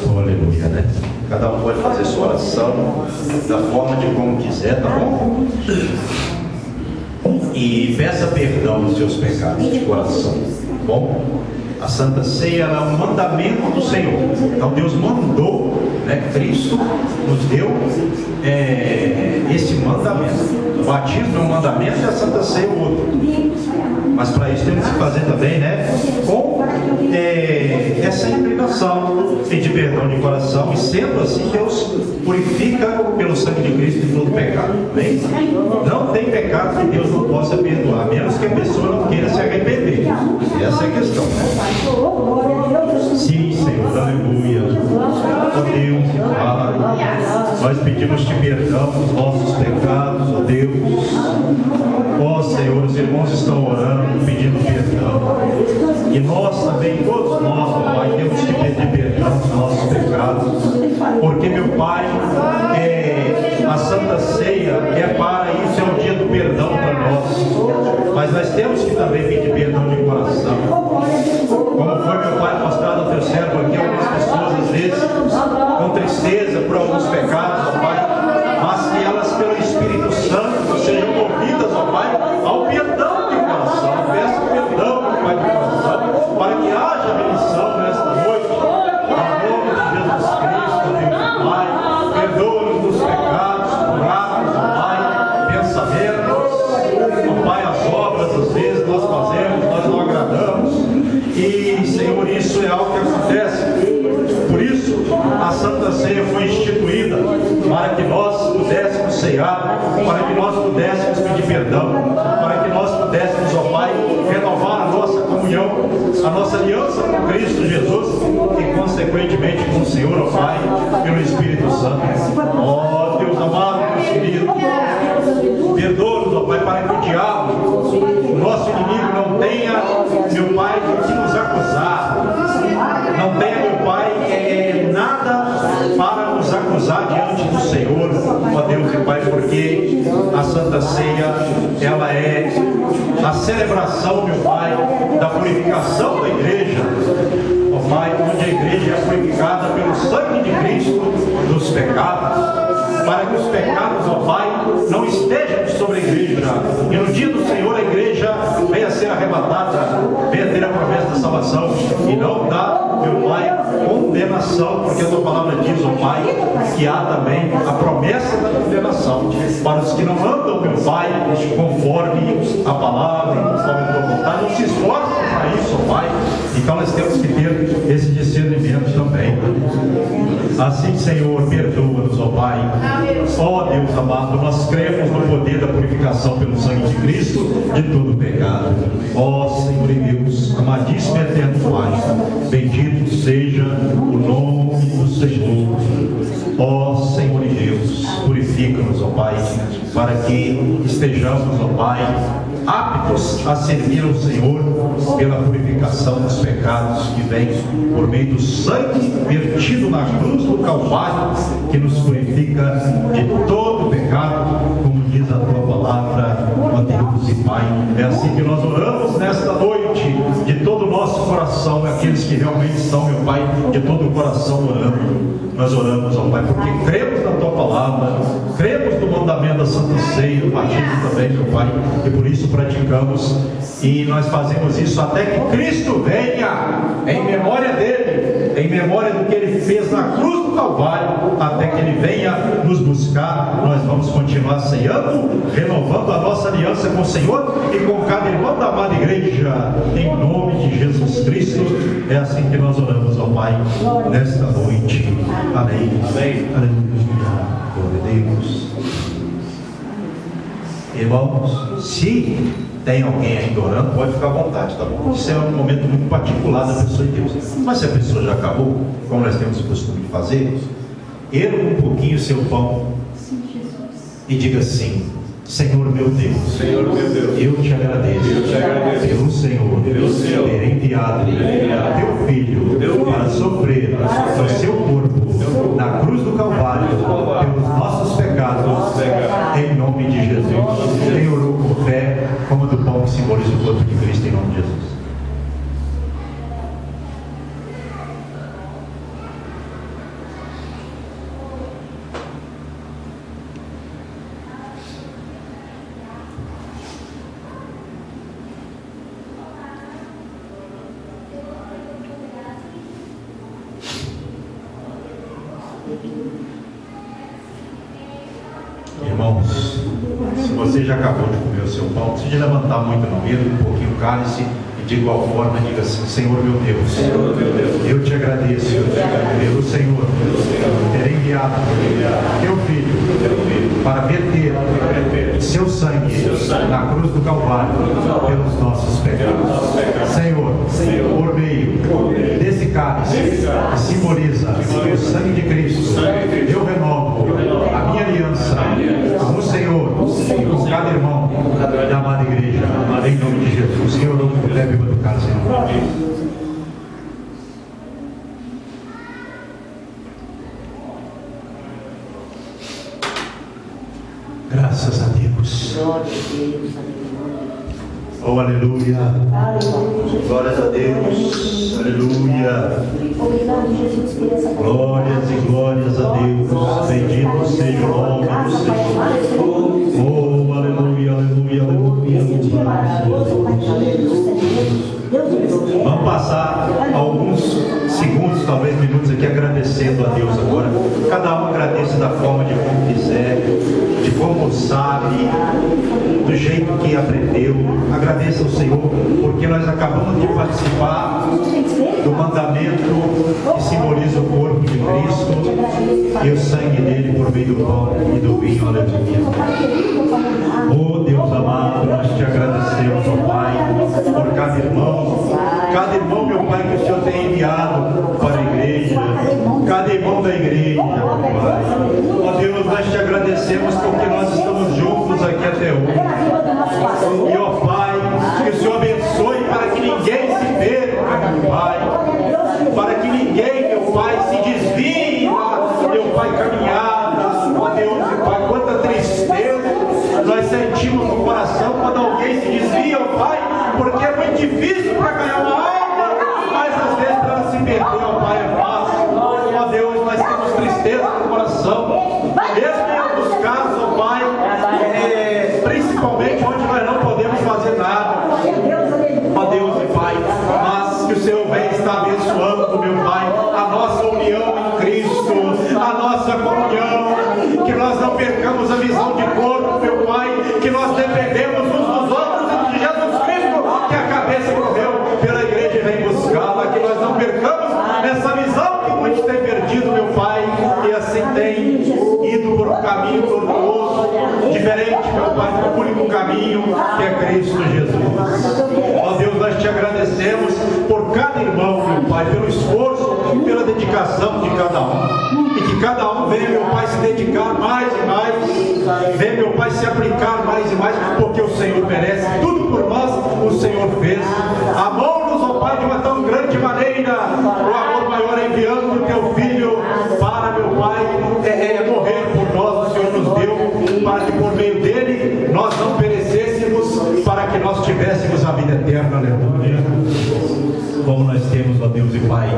Aleluia, né? Cada um pode fazer sua oração da forma de como quiser, tá bom? E peça perdão dos seus pecados de coração, tá bom? A Santa Ceia é um mandamento do Senhor. Então Deus mandou, né? Cristo nos deu esse mandamento. O batismo é um mandamento e a Santa Ceia é o outro. Mas para isso temos que fazer também, né? Com essa implicação, pedir perdão de coração, e sendo assim, Deus purifica pelo sangue de Cristo de todo pecado. Amém? Não tem pecado que Deus não possa perdoar, a menos que a pessoa não queira se arrepender. Essa é a questão, né? Sim, Senhor, aleluia. Ó Deus, Pai, nós pedimos-te perdão dos nossos pecados, ó Deus. Ó Senhor, os irmãos estão orando, pedindo perdão. E nós também, todos nós, ó Pai, temos que pedir perdão dos nossos pecados. Porque, meu Pai, a Santa Ceia é para isso, é o dia do perdão para nós. Mas nós temos que também pedir perdão de coração. Como foi, meu Pai, mostrado ao teu servo aqui, algumas pessoas às vezes com tristeza por alguns pecados, ó Pai, mas que elas pelo Espírito Santo sejam movidas, ó Pai, ao perdão de coração. Peço perdão, meu Pai, de coração, para que haja remissão nesta noite, em nome de Jesus Cristo, meu Pai. Perdoa-nos dos pecados, curados, ó Pai, pensamentos, ó Pai, as obras, às vezes nós fazemos, nós não agradamos, e Senhor, isso é algo que acontece. Por isso a Santa Ceia foi instituída, para que nós pudéssemos ceiar, para que nós pudéssemos pedir perdão, para que nós pudéssemos, ó Pai, renovar a nossa comunhão, a nossa aliança com Cristo Jesus e consequentemente com o Senhor, ó Pai, pelo Espírito Santo. Ó Deus amado, Deus querido, perdoa-nos, ó Pai, para que o diabo, o nosso inimigo, não tenha, meu Pai, de que nos acusar, não tenha, meu Pai, nada para nos acusar diante do Senhor, ó Deus e Pai, porque a Santa Ceia, ela é a celebração, meu Pai, da purificação da igreja, ó Pai, onde a igreja é purificada pelo sangue de Cristo dos pecados, para que os pecados, ó Pai, não estejam sobre a igreja, e no dia do Senhor a igreja venha a ser arrebatada, venha a ter a promessa da salvação, e não dá, meu Pai, condenação, porque a tua palavra diz, ó Pai, que há também a promessa da condenação para os que não andam, meu Pai, conforme a palavra, conforme a tua vontade, não se esforçam para isso, ó Pai. Então nós temos que ter esse discernimento também. Assim, Senhor, perdoa-nos, ó Pai. Ó Deus amado, nós cremos no poder da purificação pelo sangue de Cristo de todo pecado. Ó Senhor e Deus, amadíssimo e eterno Pai, bendito seja o nome do Senhor. Ó Senhor e Deus, purifica-nos, ó Pai, para que estejamos, ó Pai, aptos a servir ao Senhor pela purificação dos pecados que vem por meio do sangue vertido na cruz do Calvário, que nos purifica de todo pecado, como diz a tua palavra, ó Deus e Pai. É assim que nós oramos nesta noite, de todo o nosso coração, aqueles que realmente são, meu Pai, de todo o coração orando. Nós oramos, ó Pai, porque cremos na tua palavra, cremos no mandamento da Santa Ceia, do batismo também, meu Pai, e por isso praticamos, e nós fazemos isso até que Cristo venha, em memória dele, em memória do que ele fez na cruz do Calvário, até que ele venha nos buscar. Nós vamos continuar ceando, renovando a nossa aliança com o Senhor e com cada irmão da amada igreja, em nome de Jesus Cristo. É assim que nós oramos, ó Pai, nesta noite. Amém.
Amém.
Aleluia. Glória a Deus. Irmãos, se tem alguém ainda orando, pode ficar à vontade, tá bom? Isso é um momento muito particular da pessoa de Deus. Mas se a pessoa já acabou, como nós temos o costume de fazer, erga um pouquinho o seu pão e diga assim: Senhor meu Deus,
Senhor meu Deus,
eu te agradeço, pelo Senhor ter enviado teu Filho para sofrer no seu corpo, na cruz do Calvário, pelos nossos pecados, em nome de Jesus. Quem orou com fé, como do pão que simboliza o corpo de Cristo, em nome de Jesus. Irmãos, se você já acabou de comer o seu pão, não precisa levantar muito não, erga um pouquinho o cálice e de igual forma diga assim: Senhor meu Deus, eu te agradeço pelo Senhor ter enviado teu Filho para verter seu sangue na cruz do Calvário pelos nossos pecados. Senhor, por meio desse cálice que simboliza o sangue de Cristo, eu renovo a minha aliança com o Senhor e com cada irmão da amada igreja, em nome de Jesus. Senhor, eu não deve do cálice, em nome de Jesus. Graças a Deus. Oh, aleluia. Glórias a Deus. Aleluia. Glórias e glórias a Deus. Bendito seja o nome do Senhor. Oh, aleluia, aleluia, aleluia. Vamos passar alguns segundos, talvez minutos aqui, agradecendo a Deus agora. Cada um agradece da forma de como quiser, de como sabe, do jeito que aprendeu. Agradeça ao Senhor, porque nós acabamos de participar do mandamento que simboliza o corpo de Cristo e o sangue dele por meio do pão e do vinho. Aleluia. Oh Deus amado, nós te agradecemos, ó Pai, por cada irmão, meu Pai, que o Senhor tem enviado para a igreja, cada irmão da igreja, meu Pai. Ó Deus, nós te agradecemos porque nós estamos juntos aqui até hoje. E ó Pai, que o Senhor abençoe para que ninguém se perca, meu Pai, para que ninguém, meu Pai, se desvie, meu Pai, caminhada. Ó Deus, meu Pai, quanta tristeza nós sentimos no coração quando alguém se desvia, ó Pai, porque é muito difícil para ganhar uma alma, mas às vezes para ela se perder, ó Pai, é fácil. Ó Deus, nós temos tristeza no coração, mesmo em alguns casos, ó Pai, principalmente onde nós não podemos fazer nada. Ó Deus e Pai, mas que o Senhor venha estar abençoando, meu Pai, a nossa união em Cristo, a nossa comunhão, que nós não percamos a visão de corpo, meu Pai, que nós dependemos uns dos outros e de Jesus Cristo, que a cabeça correu pela igreja e vem buscá-la, que nós não percamos essa visão que muitos têm perdido, meu Pai, e assim têm ido por um caminho tortuoso, diferente, meu Pai, do único caminho que é Cristo Jesus. Ó Deus, nós te agradecemos por cada irmão, meu Pai, pelo esforço, pela dedicação de cada um, e que cada um venha, meu Pai, se dedicar mais e mais, venha, meu Pai, se aplicar mais e mais, porque o Senhor merece tudo o Senhor fez. Amou-nos, ó Pai, de uma tão grande maneira, o amor maior enviando o teu Filho para, meu Pai, morrer por nós. O Senhor nos deu para que por meio dele nós não perecêssemos, para que nós tivéssemos a vida eterna. Aleluia. Como nós temos, ó Deus e Pai,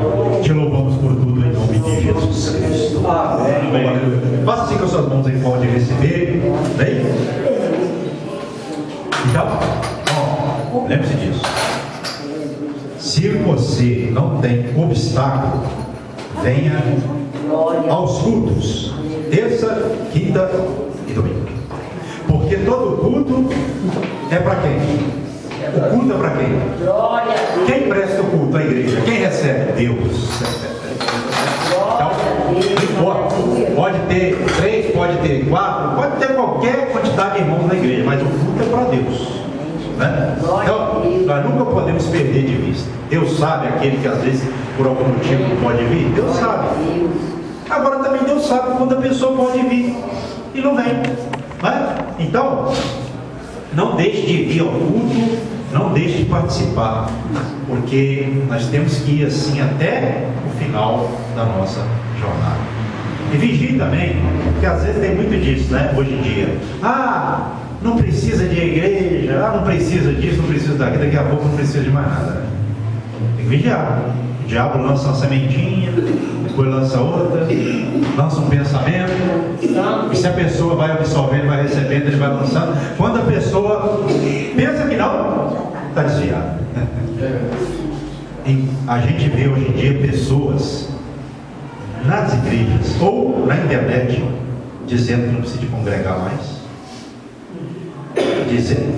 te louvamos por tudo em nome de Jesus Cristo. Amém. Faça assim com as suas mãos em forma de receber. Bem? Então, lembre-se disso. Se você não tem obstáculo, venha aos cultos, terça, quinta e domingo. Porque todo culto é para quem? O culto é para quem? Quem presta o culto à igreja? Quem recebe? Deus. Então, não importa. Pode ter 3, pode ter 4, pode ter qualquer quantidade de irmãos na igreja, mas o culto é para Deus, né? Então, nós nunca podemos perder de vista. Deus sabe aquele que às vezes por algum motivo não pode vir. Deus sabe. Agora também Deus sabe quando a pessoa pode vir e não vem, né? Então, não deixe de vir ao culto, não deixe de participar, porque nós temos que ir assim até o final da nossa jornada. E vigie também, porque às vezes tem muito disso, né? Hoje em dia. Não precisa de igreja, não precisa disso, não precisa daquilo, daqui a pouco não precisa de mais nada, né? Tem que vigiar. O diabo lança uma sementinha, depois lança outra, lança um pensamento, e se a pessoa vai absorvendo, vai recebendo, ele vai lançando. Quando a pessoa pensa que não, está desviado. A gente vê hoje em dia pessoas nas igrejas ou na internet dizendo que não precisa de congregar mais,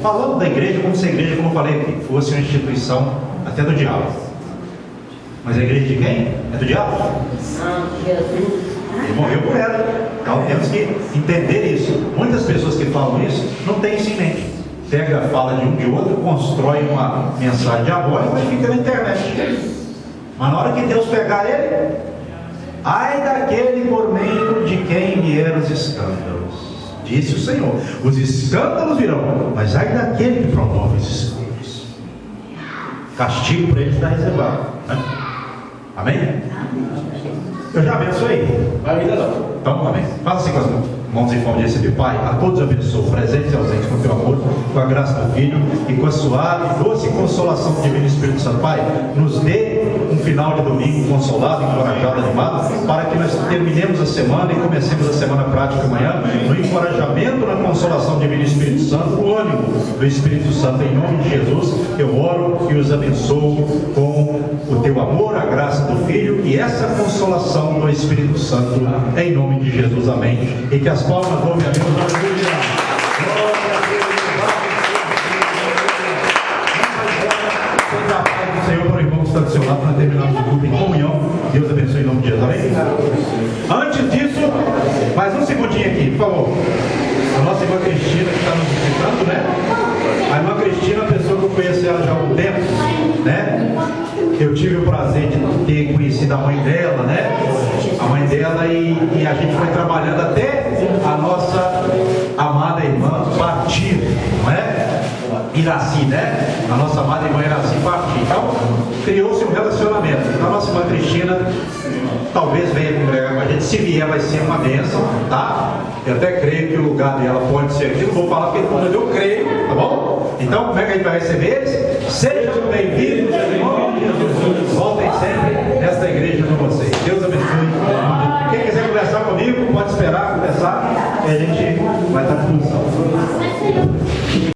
falando da igreja como se a igreja, como eu falei aqui, fosse uma instituição até do diabo. Mas a igreja de quem? É do diabo? Ele morreu por ela. Então temos que entender isso. Muitas pessoas que falam isso não têm isso em mente. Pega a fala de um de outro, constrói uma mensagem diabólica e fica na internet. Mas na hora que Deus pegar ele, ai daquele por meio de quem vieram os escândalos, disse o Senhor. Os escândalos virão, mas ai daquele que promove os escândalos. Castigo para eles está reservado, né? Amém? Eu já abençoei. Então, amém. Faça assim com as mãos em forma de receber. Pai, a todos abençoo, presentes e ausentes, com o teu amor, com a graça do Filho e com a suave, doce consolação do Divino Espírito Santo. Pai, nos dê um final de domingo consolado, encorajado, animado, para que nós terminemos a semana e comecemos a semana prática amanhã, no encorajamento, na consolação do Divino Espírito Santo, no ânimo do Espírito Santo. Em nome de Jesus, eu oro e os abençoo com o teu amor, a graça do Filho e essa consolação do Espírito Santo, em nome de Jesus, amém. E que as palmas louvem a Deus, aleluia. Glória a Deus. Seja a paz do Senhor para o irmão que está do seu lado, para terminarmos o culto em comunhão. Deus abençoe em nome de Jesus, amém. Antes disso, mais um segundinho aqui, por favor. A nossa irmã Cristina, que está nos visitando, né? A irmã Cristina, a pessoa que eu conheço ela já há algum tempo, né? Eu tive o prazer de ter conhecido a mãe dela, né? A mãe dela e a gente foi trabalhando até a nossa amada irmã partir, não é? Iraci, né? A nossa amada irmã Iraci partir. Então, criou-se um relacionamento. Então, a nossa irmã Cristina talvez venha congregar com a gente. Se vier, vai ser uma bênção, tá? Eu até creio que o lugar dela pode ser aqui. Não vou falar porque quando eu creio, tá bom? Então, como é que a gente vai receber eles? Sejam bem-vindos, irmão. Voltem sempre nesta igreja com vocês. Deus abençoe. Quem quiser conversar comigo, pode esperar conversar e a gente vai estar à disposição.